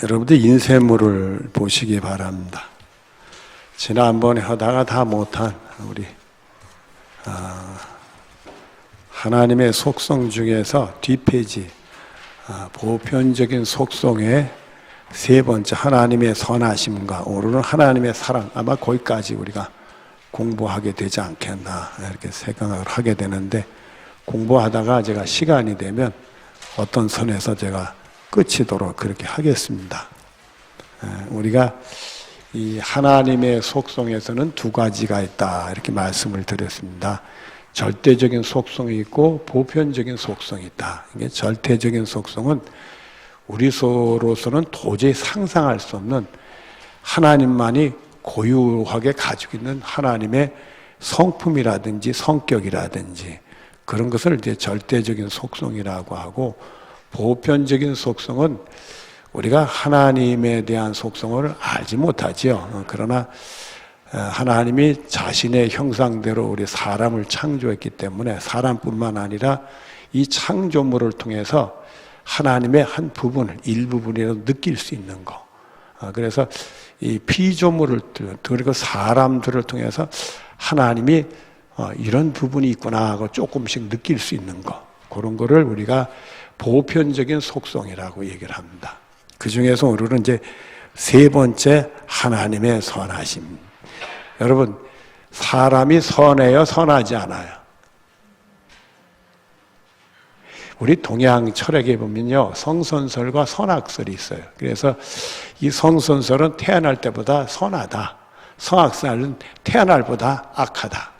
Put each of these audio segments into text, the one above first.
여러분들 인쇄물을 보시기 바랍니다. 지난번에 하다가 다 못한 우리 하나님의 속성 중에서 뒷페이지 보편적인 속성의 세 번째 하나님의 선하심과 오르는 하나님의 사랑, 아마 거기까지 우리가 공부하게 되지 않겠나 이렇게 생각을 하게 되는데, 공부하다가 제가 시간이 되면 어떤 선에서 제가 끝이도록 그렇게 하겠습니다. 우리가 이 하나님의 속성에서는 두 가지가 있다 이렇게 말씀을 드렸습니다. 절대적인 속성이 있고 보편적인 속성이 있다. 이게 절대적인 속성은 우리로서는 도저히 상상할 수 없는 하나님만이 고유하게 가지고 있는 하나님의 성품이라든지 성격이라든지 그런 것을 이제 절대적인 속성이라고 하고, 보편적인 속성은 우리가 하나님에 대한 속성을 알지 못하죠. 그러나 하나님이 자신의 형상대로 우리 사람을 창조했기 때문에 사람뿐만 아니라 이 창조물을 통해서 하나님의 한 부분을, 일부분이라도 느낄 수 있는 거. 그래서 이 피조물을, 그리고 사람들을 통해서 하나님이 이런 부분이 있구나 하고 조금씩 느낄 수 있는 거. 그런 거를 우리가 보편적인 속성이라고 얘기를 합니다. 그 중에서 오늘은 이제 세 번째 하나님의 선하심. 여러분, 사람이 선해요, 선하지 않아요? 우리 동양 철학에 보면요, 성선설과 선악설이 있어요. 그래서 이 성선설은 태어날 때보다 선하다, 성악설은 태어날 보다 악하다.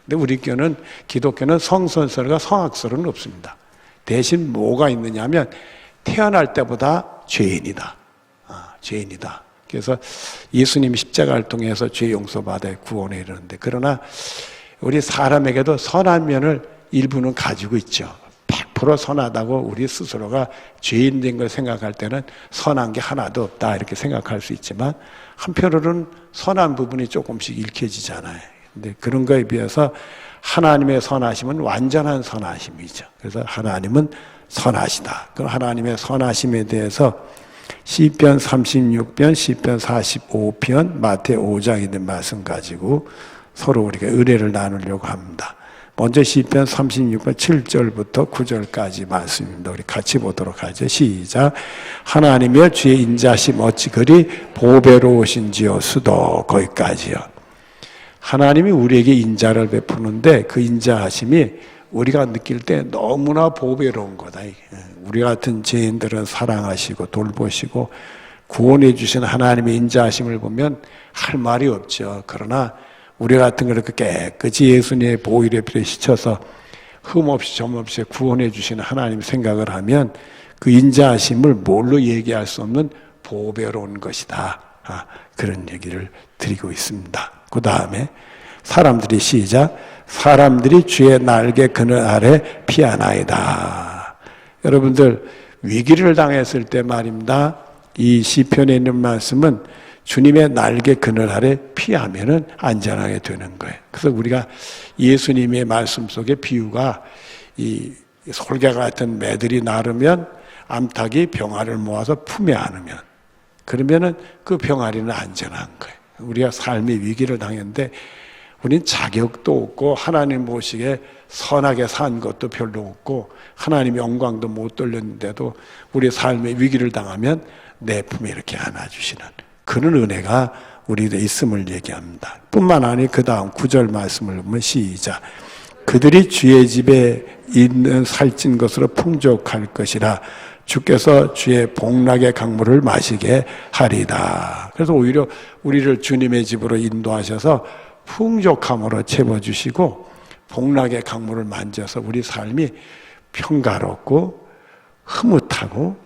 근데 우리 교는, 기독교는 성선설과 성악설은 없습니다. 대신 뭐가 있느냐면 태어날 때보다 죄인이다. 죄인이다. 그래서 예수님이 십자가를 통해서 죄 용서받아 구원에 이르는데, 그러나 우리 사람에게도 선한 면을 일부는 가지고 있죠. 100% 선하다고 우리 스스로가 죄인 된 걸 생각할 때는 선한 게 하나도 없다 이렇게 생각할 수 있지만, 한편으로는 선한 부분이 조금씩 읽혀지잖아요. 근데 그런 거에 비해서 하나님의 선하심은 완전한 선하심이죠. 그래서 하나님은 선하시다. 그럼 하나님의 선하심에 대해서 시편 36편, 시편 45편, 마태오 5장에 있는 말씀 가지고 서로 우리가 의뢰를 나누려고 합니다. 먼저 시편 36편 7절부터 9절까지 말씀입니다. 우리 같이 보도록 하죠. 시작. 하나님의 주의 인자심 어찌 그리 보배로우신지요. 수도. 거기까지요. 하나님이 우리에게 인자를 베푸는데 그 인자하심이 우리가 느낄 때 너무나 보배로운 거다. 우리 같은 죄인들은 사랑하시고 돌보시고 구원해 주신 하나님의 인자하심을 보면 할 말이 없죠. 그러나 우리 같은 그렇게 깨끗이 예수님의 보혈의 피를 씻어서 흠없이 점없이 구원해 주시는 하나님 생각을 하면 그 인자하심을 뭘로 얘기할 수 없는 보배로운 것이다. 그런 얘기를 드리고 있습니다. 그 다음에 사람들이 시작. 사람들이 주의 날개 그늘 아래 피하나이다. 여러분들 위기를 당했을 때 말입니다. 이 시편에 있는 말씀은 주님의 날개 그늘 아래 피하면은 안전하게 되는 거예요. 그래서 우리가 예수님의 말씀 속에 비유가 이 솔개 같은 매들이 나르면 암탉이 병아리를 모아서 품에 안으면, 그러면은 그 병아리는 안전한 거예요. 우리가 삶의 위기를 당했는데 우린 자격도 없고 하나님 보시기에 선하게 산 것도 별로 없고 하나님의 영광도 못 돌렸는데도 우리 삶의 위기를 당하면 내 품에 이렇게 안아주시는 그런 은혜가 우리에게 있음을 얘기합니다. 뿐만 아니라 그 다음 9절 말씀을 보면 시작. 그들이 주의 집에 있는 살찐 것으로 풍족할 것이라 주께서 주의 복락의 강물을 마시게 하리다. 그래서 오히려 우리를 주님의 집으로 인도하셔서 풍족함으로 채워주시고 복락의 강물을 만져서 우리 삶이 평가롭고 흐뭇하고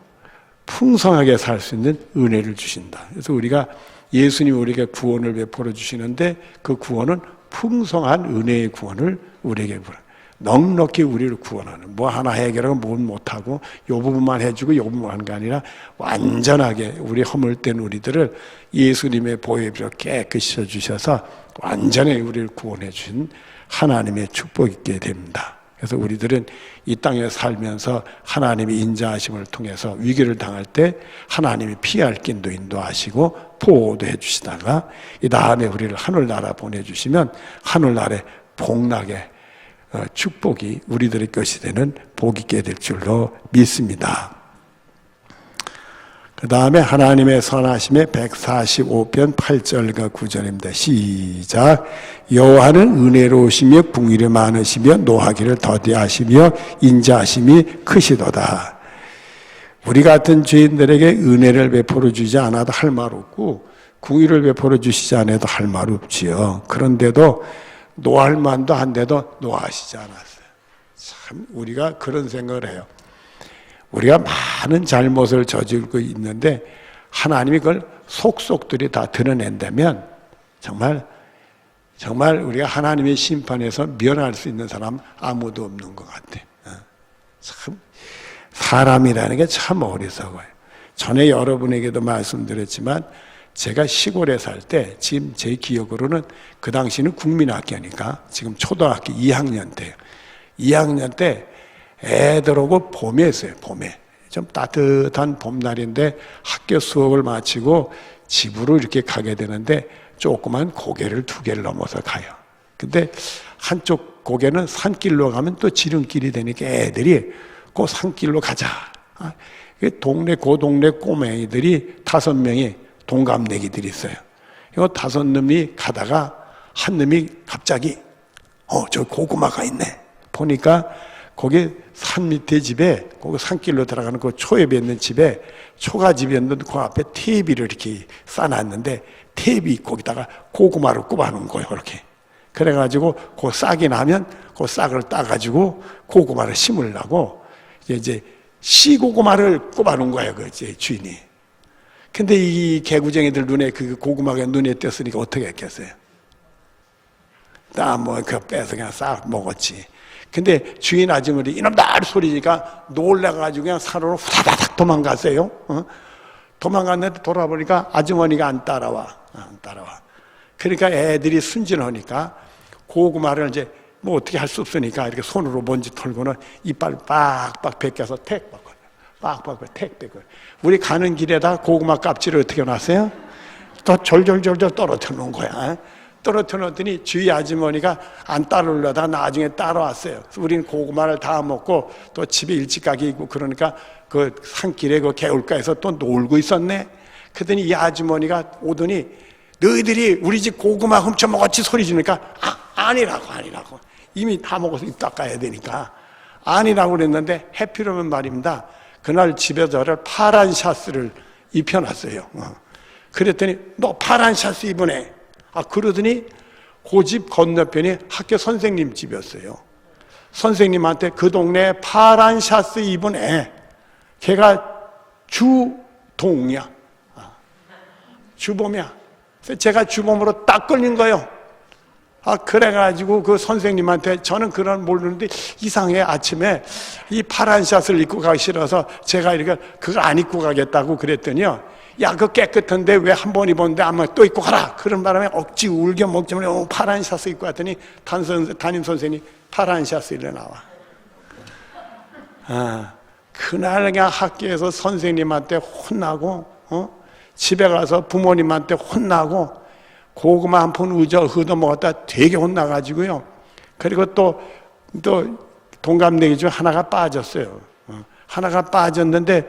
풍성하게 살 수 있는 은혜를 주신다. 그래서 우리가 예수님이 우리에게 구원을 베풀어 주시는데 그 구원은 풍성한 은혜의 구원을 우리에게 베풀어요. 넉넉히 우리를 구원하는, 뭐 하나 해결하고 뭘 못하고 요 부분만 해주고 요 부분만 하는 게 아니라 완전하게 우리 허물된 우리들을 예수님의 보혈의 피로 깨끗이 씻어주셔서 완전히 우리를 구원해 주신 하나님의 축복이 있게 됩니다. 그래서 우리들은 이 땅에 살면서 하나님의 인자하심을 통해서 위기를 당할 때 하나님이 피할 길도 인도하시고 보호도 해주시다가 이 다음에 우리를 하늘나라 보내주시면 하늘나라의 복락의 축복이 우리들의 것이 되는 복이 있게 될 줄로 믿습니다. 그 다음에 하나님의 선하심의 145편 8절과 9절입니다. 시작. 여호와는 은혜로우시며 긍휼이 많으시며 노하기를 더디하시며 인자하심이 크시도다. 우리 같은 죄인들에게 은혜를 베풀어 주지 않아도 할 말 없고 긍휼을 베풀어 주시지 않아도 할 말 없지요. 그런데도 노할 만도 한데도 노하시지 않았어요. 참 우리가 그런 생각을 해요. 우리가 많은 잘못을 저지르고 있는데 하나님이 그걸 속속들이 다 드러낸다면 정말 우리가 하나님의 심판에서 면할 수 있는 사람 아무도 없는 것 같아. 참 사람이라는 게 참 어리석어요. 전에 여러분에게도 말씀드렸지만 제가 시골에 살 때 지금 제 기억으로는 그 당시는 국민학교니까 지금 초등학교 2학년 때예요. 2학년 때 애들하고 봄에 했어요. 봄에 좀 따뜻한 봄날인데 학교 수업을 마치고 집으로 이렇게 가게 되는데 조그만 고개를 2개를 넘어서 가요. 근데 한쪽 고개는 산길로 가면 또 지름길이 되니까 애들이 그 산길로 가자. 그 동네 꼬맹이들이 5명이 동갑내기들이 있어요. 이거 5놈이 가다가 한 놈이 갑자기 저 고구마가 있네. 보니까 거기 산 밑에 집에 거기 산길로 들어가는 그 초입에 있는 집에 초가집이었는데 그 앞에 퇴비를 이렇게 싸놨는데 퇴비 거기다가 고구마를 꼽아놓은 거예요. 그렇게. 그래가지고 그 싹이 나면 그 싹을 따가지고 고구마를 심으려고 이제 씨고구마를 꼽아놓은 거예요. 그 주인이. 근데 이 개구쟁이들 눈에 그 고구마가 눈에 띄었으니까 어떻게 했겠어요? 그 빼서 그냥 싹 먹었지. 근데 주인 아주머니 이놈들 소리니까 놀라가지고 그냥 산으로 후다닥 도망갔어요. 도망갔는데 돌아보니까 아주머니가 안 따라와. 그러니까 애들이 순진하니까 고구마를 이제 뭐 어떻게 할 수 없으니까 이렇게 손으로 먼지 털고는 이빨 빡빡 벗겨서 택 벗고 빡빡 택 벗고 우리 가는 길에다 고구마 껍질을 어떻게 놨어요? 또 졸졸졸졸 떨어뜨려 놓은 거야. 떨어뜨려 놨더니 주위 아주머니가 안 따르려다가 나중에 따라왔어요. 우리는 고구마를 다 먹고 또 집에 일찍 가게 있고 그러니까 그 산길에 그 개울가에서 또 놀고 있었네. 그러더니 이 아주머니가 오더니 너희들이 우리 집 고구마 훔쳐 먹었지 소리 지르니까 아니라고 이미 다 먹어서 입 닦아야 되니까 아니라고 그랬는데 해피로면 말입니다. 그날 집에 저를 파란 샤스를 입혀놨어요. 그랬더니 너 파란 샤스 입으네. 그러더니 그 집 건너편이 학교 선생님 집이었어요. 선생님한테 그 동네에 파란 샤스 입은 애, 걔가 주동이야. 주범이야. 제가 주범으로 딱 걸린 거예요. 그래가지고 그 선생님한테 저는 그런 모르는데 이상해. 아침에 이 파란 샷을 입고 가기 싫어서 제가 이렇게 그걸 안 입고 가겠다고 그랬더니요. 야, 그거 깨끗한데 왜 한 번 입었는데 아마 또 입고 가라. 그런 바람에 억지 울겨 먹지 말고 파란 샷을 입고 왔더니 담임 선생님이 파란 샷을 일러 나와. 그날 그냥 학교에서 선생님한테 혼나고, 집에 가서 부모님한테 혼나고, 고구마 한 푼 얻어 먹었다 되게 혼나가지고요. 그리고 또 동갑내기 중 하나가 빠졌어요. 하나가 빠졌는데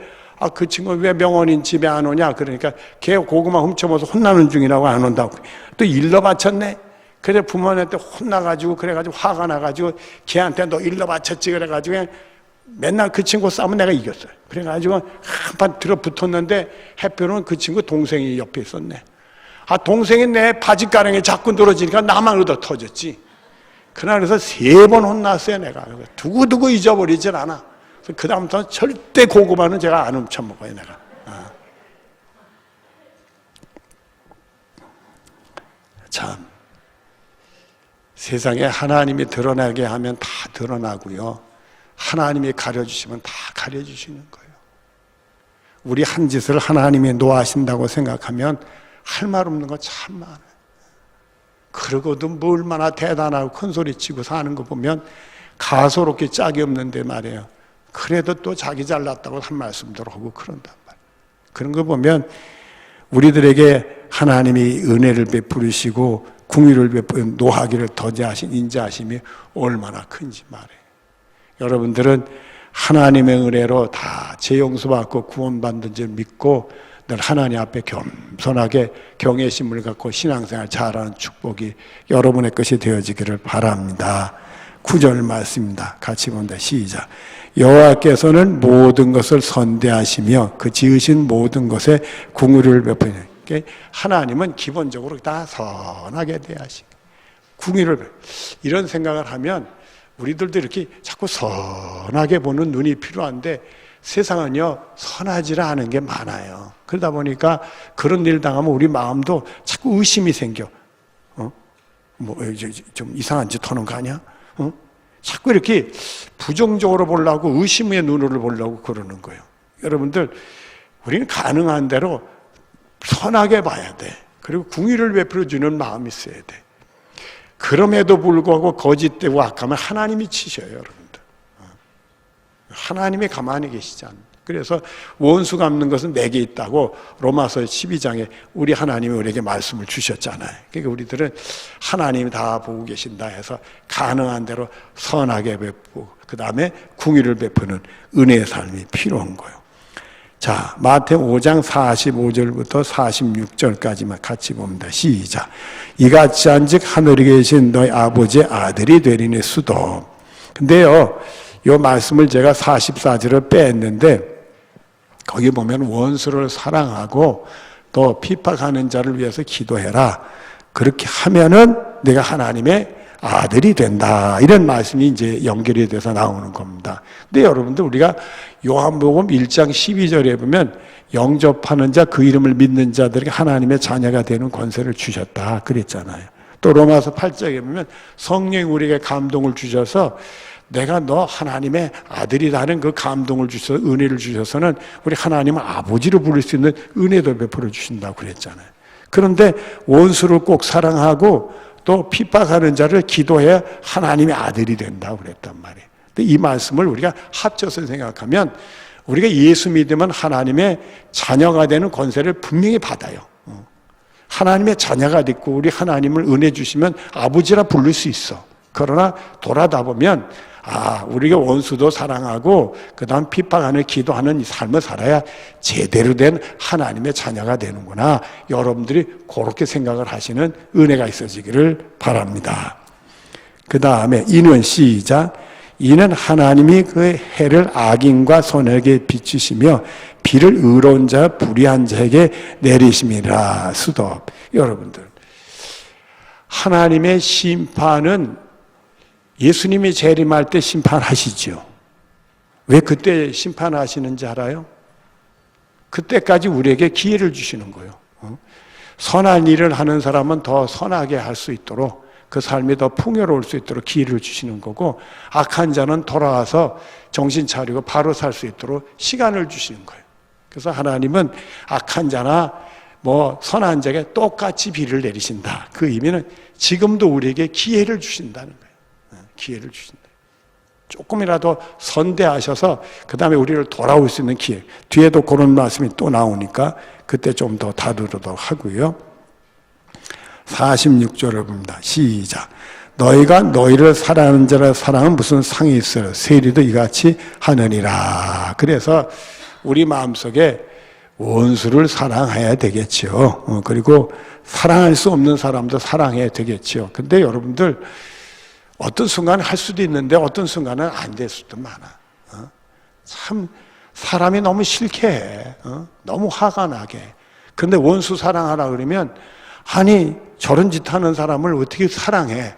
그 친구 왜 명언인 집에 안 오냐? 그러니까 걔 고구마 훔쳐먹어서 혼나는 중이라고 안 온다고. 또 일러 바쳤네. 그래 부모님한테 혼나가지고 그래가지고 화가 나가지고 걔한테 너 일러 바쳤지 그래가지고 그냥 맨날 그 친구 싸우면 내가 이겼어요. 그래가지고 한판 들어붙었는데 해표는 그 친구 동생이 옆에 있었네. 동생이 내 바지가랑에 자꾸 늘어지니까 나만 얻어 터졌지. 그날에서 3번 혼났어요, 내가. 두고두고 잊어버리질 않아. 그 다음부터는 절대 고구마는 제가 안 훔쳐먹어요, 내가. 참. 세상에 하나님이 드러나게 하면 다 드러나고요. 하나님이 가려주시면 다 가려주시는 거예요. 우리 한 짓을 하나님이 노하신다고 생각하면 할 말 없는 거 참 많아요. 그러고도 뭐 얼마나 대단하고 큰 소리 치고 사는 거 보면 가소롭게 짝이 없는데 말이에요. 그래도 또 자기 잘났다고 한 말씀도 하고 그런단 말이에요. 그런 거 보면 우리들에게 하나님이 은혜를 베푸시고 궁유를 베푸는 노하기를 더디하신 인자하심이 얼마나 큰지 말이에요. 여러분들은 하나님의 은혜로 다 재용서받고 구원받는 줄 믿고 늘 하나님 앞에 겸손하게 경외심을 갖고 신앙생활 잘하는 축복이 여러분의 것이 되어지기를 바랍니다. 9절 말씀입니다. 같이 본다. 시작. 여호와께서는 모든 것을 선대하시며 그 지으신 모든 것에 궁유를 베푸시니 하나님은 기본적으로 다 선하게 대하시고 궁유를 이런 생각을 하면 우리들도 이렇게 자꾸 선하게 보는 눈이 필요한데 세상은요 선하지를 않은 게 많아요. 그러다 보니까 그런 일 당하면 우리 마음도 자꾸 의심이 생겨. 좀 이상한 짓 하는 거 아니야? 자꾸 이렇게 부정적으로 보려고 의심의 눈으로 보려고 그러는 거예요. 여러분들 우리는 가능한 대로 선하게 봐야 돼. 그리고 궁유를 베풀어 주는 마음이 있어야 돼. 그럼에도 불구하고 거짓되고 악하면 하나님이 치셔요, 여러분들. 하나님이 가만히 계시지 않는. 그래서 원수 갚는 것은 내게 있다고 로마서 12장에 우리 하나님이 우리에게 말씀을 주셨잖아요. 그러니까 우리들은 하나님이 다 보고 계신다 해서 가능한 대로 선하게 베푸고 그 다음에 궁유를 베푸는 은혜의 삶이 필요한 거예요. 자, 마태복음 5장 45절부터 46절까지만 같이 봅니다. 시작. 이같이 한즉 하늘에 계신 너희 아버지의 아들이 되리니 수도. 근데요, 이 말씀을 제가 44절을 뺐는데 거기 보면 원수를 사랑하고 또 핍박하는 자를 위해서 기도해라. 그렇게 하면은 내가 하나님의 아들이 된다. 이런 말씀이 이제 연결이 돼서 나오는 겁니다. 근데 여러분들 우리가 요한복음 1장 12절에 보면 영접하는 자 그 이름을 믿는 자들에게 하나님의 자녀가 되는 권세를 주셨다. 그랬잖아요. 또 로마서 8장에 보면 성령이 우리에게 감동을 주셔서 내가 너 하나님의 아들이라는 그 감동을 주셔서 은혜를 주셔서는 우리 하나님을 아버지로 부를 수 있는 은혜도 베풀어 주신다고 그랬잖아요. 그런데 원수를 꼭 사랑하고 또 핍박하는 자를 기도해야 하나님의 아들이 된다고 그랬단 말이에요. 근데 이 말씀을 우리가 합쳐서 생각하면 우리가 예수 믿으면 하나님의 자녀가 되는 권세를 분명히 받아요. 하나님의 자녀가 됐고 우리 하나님을 은혜 주시면 아버지라 부를 수 있어. 그러나 돌아다 보면 우리가 원수도 사랑하고 그 다음 핍박하는 기도하는 이 삶을 살아야 제대로 된 하나님의 자녀가 되는구나. 여러분들이 그렇게 생각을 하시는 은혜가 있어지기를 바랍니다. 그 다음에 이는 시작. 이는 하나님이 그 해를 악인과 선에게 비추시며 비를 의로운 자 불의한 자에게 내리심이라. 수도. 여러분들 하나님의 심판은 예수님이 재림할 때 심판하시죠. 왜 그때 심판하시는지 알아요? 그때까지 우리에게 기회를 주시는 거예요. 선한 일을 하는 사람은 더 선하게 할 수 있도록 그 삶이 더 풍요로울 수 있도록 기회를 주시는 거고 악한 자는 돌아와서 정신 차리고 바로 살 수 있도록 시간을 주시는 거예요. 그래서 하나님은 악한 자나 선한 자에게 똑같이 비를 내리신다. 그 의미는 지금도 우리에게 기회를 주신다는 거예요. 기회를 주신다. 조금이라도 선대하셔서 그 다음에 우리를 돌아올 수 있는 기회. 뒤에도 그런 말씀이 또 나오니까 그때 좀 더 다루도록 하고요. 46절을 봅니다. 시작. 너희가 너희를 사랑하는 자라 사랑은 무슨 상이 있어요. 세리도 이같이 하느니라. 그래서 우리 마음속에 원수를 사랑해야 되겠죠. 그리고 사랑할 수 없는 사람도 사랑해야 되겠죠. 근데 여러분들 어떤 순간은 할 수도 있는데 어떤 순간은 안 될 수도 많아. 참 사람이 너무 싫게 너무 화가 나게. 그런데 원수 사랑하라 그러면 아니 저런 짓 하는 사람을 어떻게 사랑해?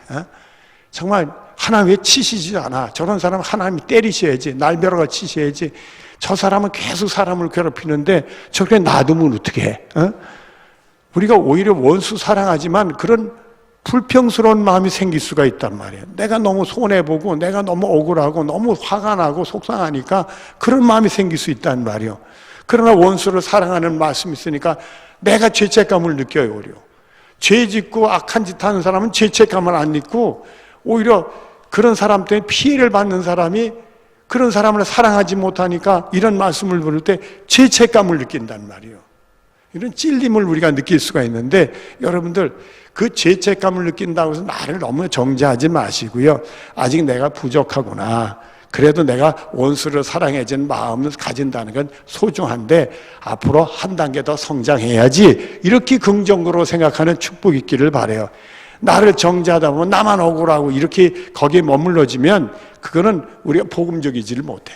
정말 하나님 왜 치시지 않아? 저런 사람 하나님이 때리셔야지. 날벼락을 치셔야지. 저 사람은 계속 사람을 괴롭히는데 저렇게 놔두면 어떻게 해? 우리가 오히려 원수 사랑하지만 그런 불평스러운 마음이 생길 수가 있단 말이에요. 내가 너무 손해보고 내가 너무 억울하고 너무 화가 나고 속상하니까 그런 마음이 생길 수 있단 말이에요. 그러나 원수를 사랑하는 말씀이 있으니까 내가 죄책감을 느껴요. 오히려 죄 짓고 악한 짓 하는 사람은 죄책감을 안 느끼고 오히려 그런 사람 때문에 피해를 받는 사람이 그런 사람을 사랑하지 못하니까 이런 말씀을 부를 때 죄책감을 느낀단 말이에요. 이런 찔림을 우리가 느낄 수가 있는데, 여러분들 그 죄책감을 느낀다고 해서 나를 너무 정죄하지 마시고요. 아직 내가 부족하구나, 그래도 내가 원수를 사랑해주는 마음을 가진다는 건 소중한데 앞으로 한 단계 더 성장해야지, 이렇게 긍정적으로 생각하는 축복이 있기를 바라요. 나를 정죄하다 보면 나만 억울하고 이렇게 거기에 머물러지면 그거는 우리가 복음적이지를 못해.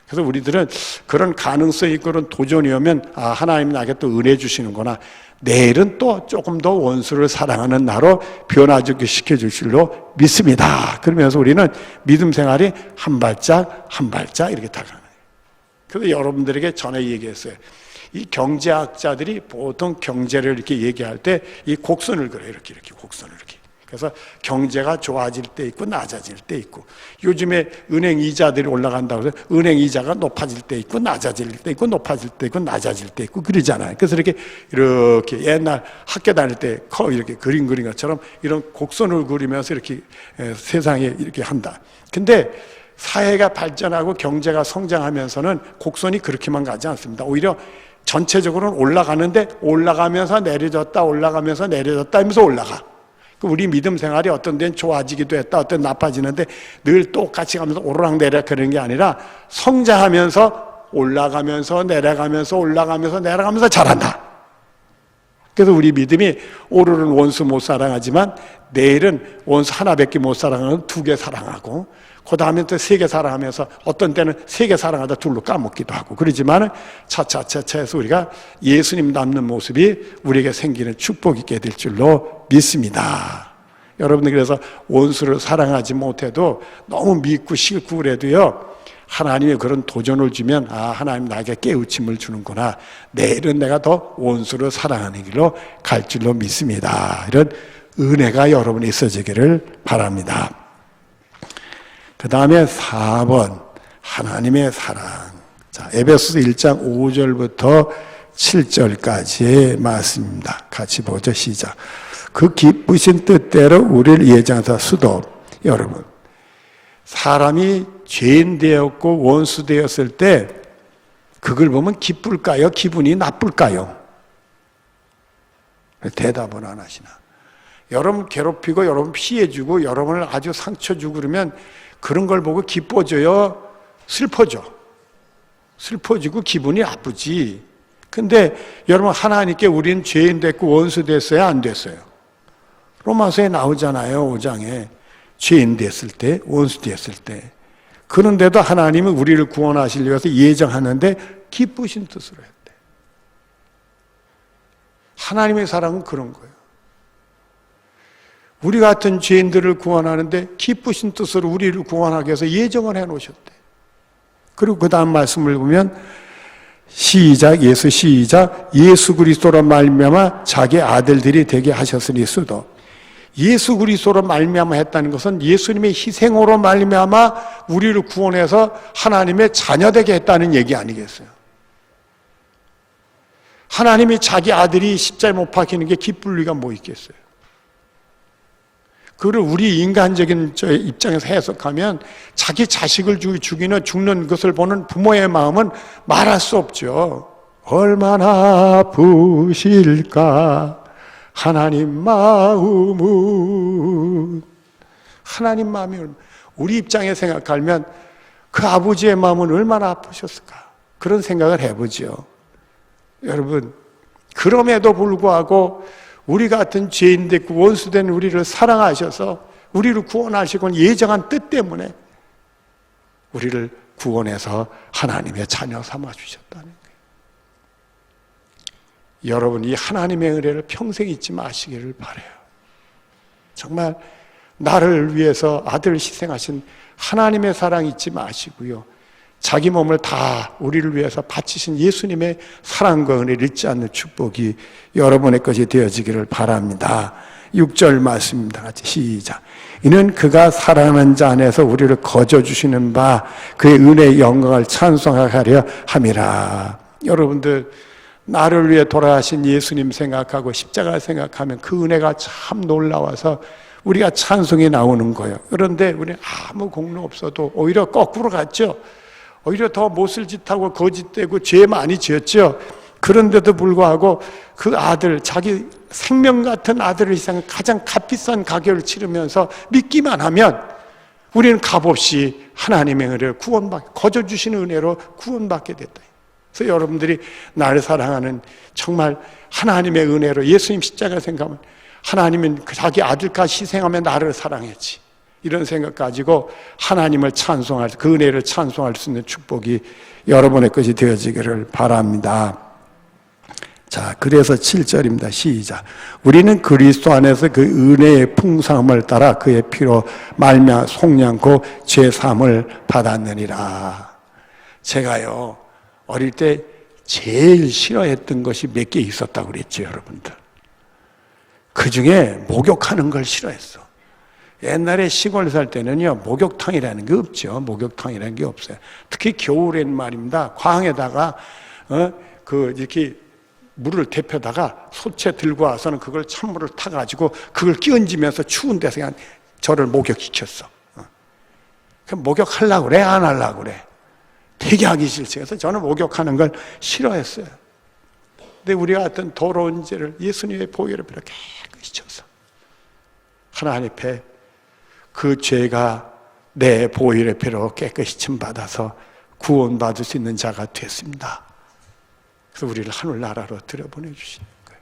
그래서 우리들은 그런 가능성이 있고 그런 도전이 오면 하나님 나에게 또 은혜 주시는구나, 내일은 또 조금 더 원수를 사랑하는 나로 변화되게 시켜줄 줄로 믿습니다. 그러면서 우리는 믿음 생활이 한 발짝 한 발짝 이렇게 다가가는 거예요. 그래서 여러분들에게 전에 얘기했어요. 이 경제학자들이 보통 경제를 이렇게 얘기할 때 이 곡선을 그려요. 이렇게 곡선을 이렇게. 그래서 경제가 좋아질 때 있고 낮아질 때 있고, 요즘에 은행 이자들이 올라간다고 해서 은행 이자가 높아질 때 있고 낮아질 때 있고 높아질 때 있고 낮아질 때 있고 그러잖아요. 그래서 이렇게 옛날 학교 다닐 때 이렇게 그린 것처럼 이런 곡선을 그리면서 이렇게 세상에 이렇게 한다. 근데 사회가 발전하고 경제가 성장하면서는 곡선이 그렇게만 가지 않습니다. 오히려 전체적으로는 올라가는데 올라가면서 내려졌다 올라가면서 내려졌다 하면서 올라가. 우리 믿음 생활이 어떤 데는 좋아지기도 했다, 어떤 데는 나빠지는데 늘 똑같이 가면서 오르락내리락 그런 게 아니라 성장하면서 올라가면서 내려가면서 올라가면서 내려가면서 잘한다. 그래서 우리 믿음이 오늘은 원수 못 사랑하지만 내일은 원수 하나밖에 못 사랑하면 2개 사랑하고, 그 다음에 또 3개 사랑하면서 어떤 때는 3개 사랑하다 둘로 까먹기도 하고, 그러지만 차차차차 해서 우리가 예수님 닮는 모습이 우리에게 생기는 축복이 있게 될 줄로 믿습니다. 여러분들, 그래서 원수를 사랑하지 못해도 너무 믿고 싫고 그래도요, 하나님의 그런 도전을 주면 하나님 나에게 깨우침을 주는구나, 내일은 내가 더 원수를 사랑하는 길로 갈 줄로 믿습니다. 이런 은혜가 여러분이 있어지기를 바랍니다. 그 다음에 4번, 하나님의 사랑. 자, 에베소서 1장 5절부터 7절까지의 말씀입니다. 같이 보죠. 시작. 그 기쁘신 뜻대로 우리를 예정하사 수도. 여러분, 사람이 죄인 되었고 원수 되었을 때 그걸 보면 기쁠까요? 기분이 나쁠까요? 대답은 안 하시나? 여러분 괴롭히고 여러분 피해주고 여러분을 아주 상처 주고 그러면 그런 걸 보고 기뻐져요? 슬퍼져? 슬퍼지고 기분이 나쁘지. 근데 여러분, 하나님께 우리는 죄인 됐고 원수 됐어요? 안 됐어요? 로마서에 나오잖아요. 5장에 죄인 됐을 때, 원수 됐을 때. 그런데도 하나님은 우리를 구원하시기 위해서 예정하는데 기쁘신 뜻으로 했대. 하나님의 사랑은 그런 거예요. 우리 같은 죄인들을 구원하는데 기쁘신 뜻으로 우리를 구원하기 위해서 예정을 해놓으셨대. 그리고 그 다음 말씀을 보면 시작, 예수 그리스도로 말미암아 자기 아들들이 되게 하셨으니 수도. 예수 그리스도로 말미암아 했다는 것은 예수님의 희생으로 말미암아 우리를 구원해서 하나님의 자녀되게 했다는 얘기 아니겠어요? 하나님이 자기 아들이 십자가에 못 박히는 게 기쁠 리가 뭐 있겠어요? 그걸 우리 인간적인 입장에서 해석하면 자기 자식을 죽는 것을 보는 부모의 마음은 말할 수 없죠. 얼마나 아프실까 하나님 마음이 우리 입장에 생각하면 그 아버지의 마음은 얼마나 아프셨을까, 그런 생각을 해보죠. 여러분, 그럼에도 불구하고 우리 같은 죄인 됐고 원수된 우리를 사랑하셔서 우리를 구원하시고 예정한 뜻 때문에 우리를 구원해서 하나님의 자녀 삼아주셨다는 거예요. 여러분, 이 하나님의 은혜를 평생 잊지 마시기를 바라요. 정말 나를 위해서 아들을 희생하신 하나님의 사랑 잊지 마시고요, 자기 몸을 다 우리를 위해서 바치신 예수님의 사랑과 은혜를 잊지 않는 축복이 여러분의 것이 되어지기를 바랍니다. 6절 말씀입니다. 같이 시작. 이는 그가 사랑하는 자 안에서 우리를 거저주시는 바 그의 은혜의 영광을 찬송하려 함이라. 여러분들, 나를 위해 돌아가신 예수님 생각하고 십자가 생각하면 그 은혜가 참 놀라워서 우리가 찬송이 나오는 거예요. 그런데 우리는 아무 공로 없어도 오히려 거꾸로 갔죠. 오히려 더 못을 짓하고 거짓되고 죄 많이 지었죠. 그런데도 불구하고 그 아들, 자기 생명 같은 아들을 이상 가장 값비싼 가격을 치르면서 믿기만 하면 우리는 값없이 하나님의 은혜를 거저 주시는 은혜로 구원받게 됐다. 그래서 여러분들이 나를 사랑하는 정말 하나님의 은혜로 예수님 십자가 생각하면 하나님은 자기 아들까지 희생하며 나를 사랑했지. 이런 생각 가지고 하나님을 찬송할, 그 은혜를 찬송할 수 있는 축복이 여러분의 것이 되어지기를 바랍니다. 자, 그래서 7절입니다. 시작. 우리는 그리스도 안에서 그 은혜의 풍성함을 따라 그의 피로 말미암아 속량고 죄 사함을 받았느니라. 제가요, 어릴 때 제일 싫어했던 것이 몇 개 있었다고 그랬죠, 여러분들. 그 중에 목욕하는 걸 싫어했어. 옛날에 시골 살 때는요, 목욕탕이라는 게 없죠. 목욕탕이라는 게 없어요. 특히 겨울엔 말입니다. 광에다가, 이렇게 물을 데펴다가 소채 들고 와서는 그걸 찬물을 타가지고 그걸 끼얹으면서 추운 데서 그냥 저를 목욕시켰어. 그럼 목욕하려고 그래? 안 하려고 그래? 되게 하기 싫지. 그래서 저는 목욕하는 걸 싫어했어요. 근데 우리가 어떤 더러운 죄를 예수님의 보혈의 피로 깨끗이 쳐서 하나님 앞에 그 죄가 내 보혈의 피로 깨끗이 침받아서 구원받을 수 있는 자가 됐습니다. 그래서 우리를 하늘나라로 들여보내주시는 거예요.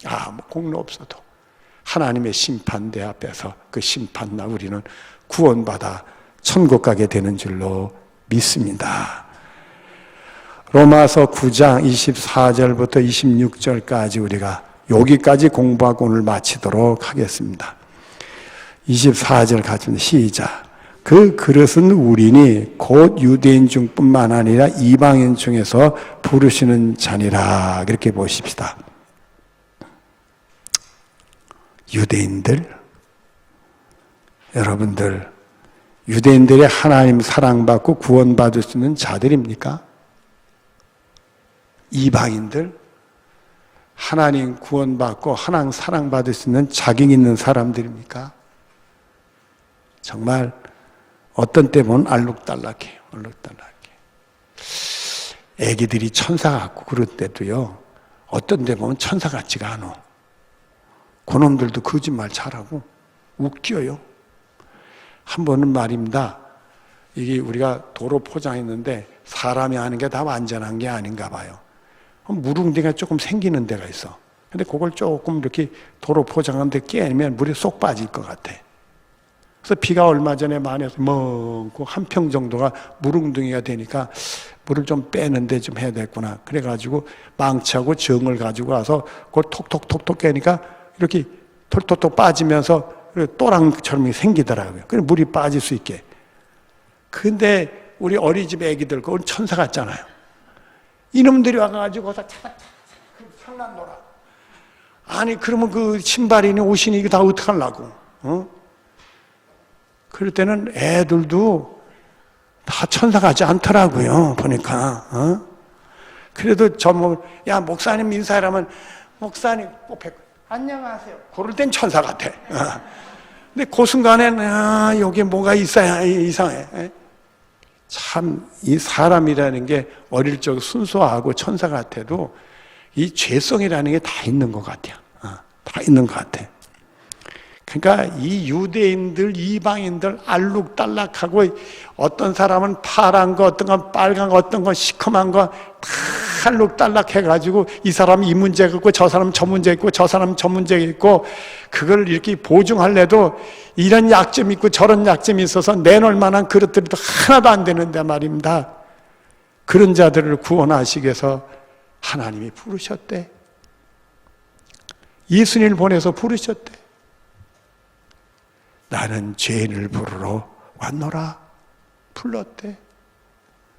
아무 공로 없어도 하나님의 심판대 앞에서 그 심판날 우리는 구원받아 천국 가게 되는 줄로 믿습니다. 로마서 9장 24절부터 26절까지 우리가 여기까지 공부하고 오늘 마치도록 하겠습니다. 24절 같이 시작. 그 그릇은 우리니 곧 유대인 중뿐만 아니라 이방인 중에서 부르시는 자니라. 그렇게 보십시다. 유대인들, 여러분들, 유대인들이 하나님 사랑받고 구원받을 수 있는 자들입니까? 이방인들, 하나님 구원받고 하나님 사랑받을 수 있는 자격 있는 사람들입니까? 정말 어떤 때 보면 알록달락해요. 알록달락해. 애기들이 천사 같고 그럴 때도요, 어떤 데 보면 천사 같지가 않아. 그놈들도 거짓말 잘하고 웃겨요. 한 번은 말입니다. 이게 우리가 도로 포장했는데 사람이 하는 게 다 완전한 게 아닌가 봐요. 무릉대가 조금 생기는 데가 있어. 근데 그걸 조금 이렇게 도로 포장하는데 깨면 물이 쏙 빠질 것 같아. 그래서 비가 얼마 전에 많이 와서 멍고 한 평 정도가 무릉둥이가 되니까 물을 좀 빼는데 좀 해야 되겠구나. 그래가지고 망치하고 정을 가지고 와서 그걸 톡톡톡톡 깨니까 이렇게 톡톡톡 빠지면서 또랑처럼 생기더라고요. 그래서 물이 빠질 수 있게. 근데 우리 어린이집 애기들, 그건 천사 같잖아요. 이놈들이 와가지고 거기서 차닥차닥 상난 놀아. 아니, 그러면 그 신발이니 옷이니 이거 다 어떡하려고, 그럴 때는 애들도 다 천사 같지 않더라고요, 보니까, 그래도 야, 목사님 인사하라면, 목사님, 꼭 뵙고, 안녕하세요. 그럴 땐 천사 같아. 근데 그 순간에, 여기 뭐가 있어야 이상해. 참, 이 사람이라는 게 어릴 적 순수하고 천사 같아도 이 죄성이라는 게 다 있는 것 같아요. 다 있는 것 같아. 그러니까 이 유대인들, 이방인들 알록달락하고 어떤 사람은 파란 거, 어떤 건 빨간 거, 어떤 건 시커먼 거 다 알록달락 해가지고 이 사람은 이 문제가 있고 저 사람은 저 문제가 있고 저 사람은 저 문제가 있고 그걸 이렇게 보증하려도 이런 약점이 있고 저런 약점이 있어서 내놓을 만한 그릇들이 하나도 안 되는데 말입니다. 그런 자들을 구원하시기 위해서 하나님이 부르셨대. 예수님을 보내서 부르셨대. 나는 죄인을 부르러 왔노라. 불렀대.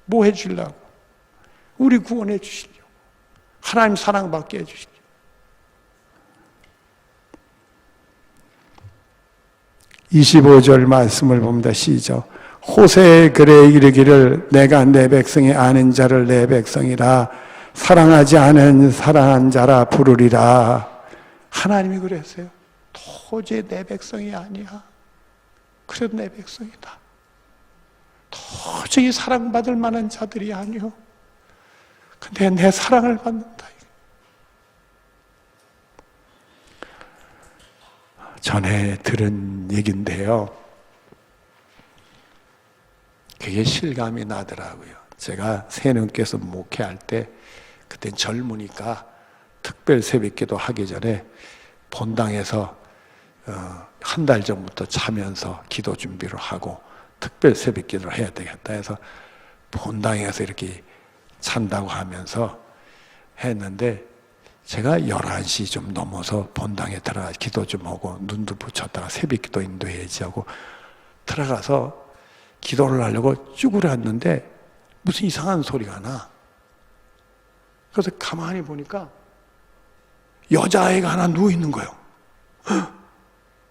뭐 해주려고? 우리 구원해 주시려고. 하나님 사랑받게 해주시려고. (25절) 말씀을 봅니다. 시작. 호세의 글에 이르기를 내가 내 백성이 아는 자를 내 백성이라 사랑하지 않은 사랑한 자라 부르리라. 하나님이 그랬어요. 도저히 내 백성이 아니야. 그래도 내 백성이다. 도저히 사랑받을 만한 자들이 아니요. 근데 내 사랑을 받는다. 전에 들은 얘기인데요. 그게 실감이 나더라고요. 제가 새누께서 목회할 때 그땐 젊으니까 특별 새벽기도 하기 전에 본당에서 한 달 전부터 자면서 기도 준비를 하고 특별 새벽기도를 해야 되겠다 해서 본당에서 이렇게 찬다고 하면서 했는데 제가 11시 좀 넘어서 본당에 들어가 기도 좀 하고 눈도 붙였다가 새벽기도 인도해야지 하고 들어가서 기도를 하려고 쭈그렸는데 무슨 이상한 소리가 나. 그래서 가만히 보니까 여자아이가 하나 누워있는 거예요.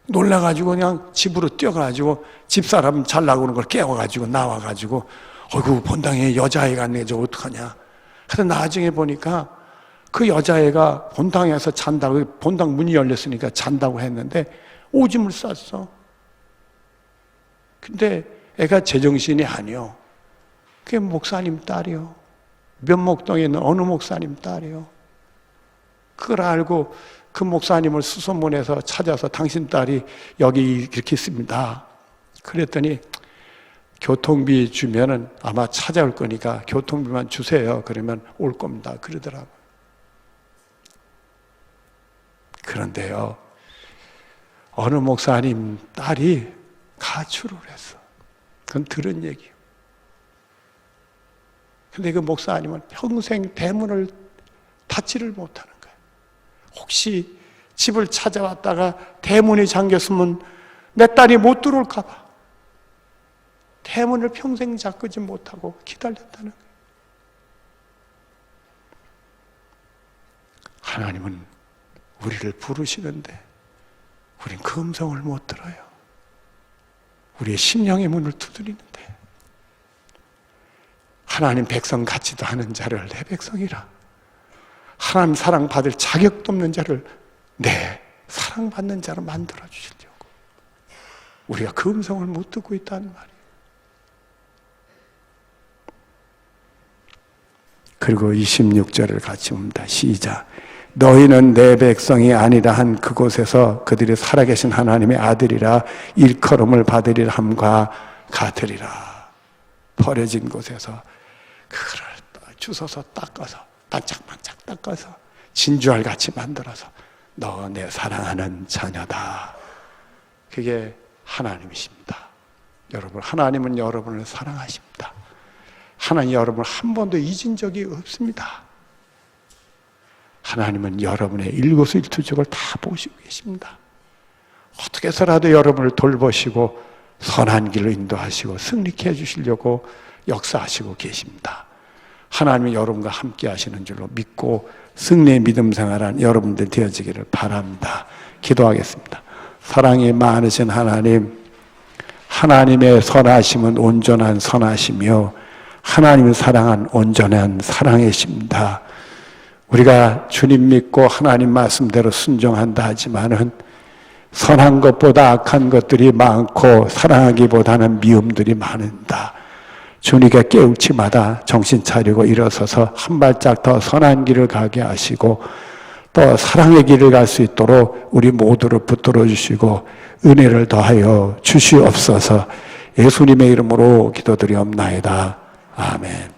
놀라가지고 그냥 집으로 뛰어가지고 집사람 잘나고 그런 걸 깨워가지고 나와가지고 어이구 본당에 여자아이가 있네 저 어떡하냐. 그래서 나중에 보니까 그 여자애가 본당에서 잔다고 본당 문이 열렸으니까 잔다고 했는데 오줌을 쌌어. 근데 애가 제정신이 아니요. 그게 목사님 딸이요. 면목동에 있는 어느 목사님 딸이요. 그걸 알고 그 목사님을 수소문해서 찾아서 당신 딸이 여기 이렇게 있습니다. 그랬더니 교통비 주면은 아마 찾아올 거니까 교통비만 주세요. 그러면 올 겁니다. 그러더라고요. 그런데요, 어느 목사님 딸이 가출을 했어. 그건 들은 얘기예요. 근데 그 목사님은 평생 대문을 닫지를 못하는 거예요. 혹시 집을 찾아왔다가 대문이 잠겼으면 내 딸이 못 들어올까 봐 대문을 평생 잠그지 못하고 기다렸다는 거예요. 하나님은 우리를 부르시는데 우린 그 음성을 못 들어요. 우리의 심령의 문을 두드리는데 하나님 백성 같지도 않은 자를 내 백성이라, 하나님 사랑받을 자격도 없는 자를 내 사랑받는 자로 만들어 주시려고 우리가 그 음성을 못 듣고 있다는 말이에요. 그리고 26절을 같이 봅니다. 시작. 너희는 내 백성이 아니라 한 그곳에서 그들이 살아계신 하나님의 아들이라 일컬음을 받으리라 함과 같으리라. 버려진 곳에서 그를 주워서 닦아서 반짝반짝 닦아서 진주알같이 만들어서 너 내 사랑하는 자녀다. 그게 하나님이십니다. 여러분, 하나님은 여러분을 사랑하십니다. 하나님 여러분을 한 번도 잊은 적이 없습니다. 하나님은 여러분의 일거수일투족을 다 보시고 계십니다. 어떻게 해서라도 여러분을 돌보시고 선한 길로 인도하시고 승리케 해주시려고 역사하시고 계십니다. 하나님이 여러분과 함께 하시는 줄로 믿고 승리의 믿음 생활한 여러분들 되어지기를 바랍니다. 기도하겠습니다. 사랑이 많으신 하나님, 하나님의 선하심은 온전한 선하시며 하나님을 사랑한 온전한 사랑이십니다. 우리가 주님 믿고 하나님 말씀대로 순종한다 하지만은 선한 것보다 악한 것들이 많고 사랑하기보다는 미움들이 많은다. 주님께 깨우치마다 정신 차리고 일어서서 한 발짝 더 선한 길을 가게 하시고 또 사랑의 길을 갈 수 있도록 우리 모두를 붙들어 주시고 은혜를 더하여 주시옵소서. 예수님의 이름으로 기도드리옵나이다. 아멘.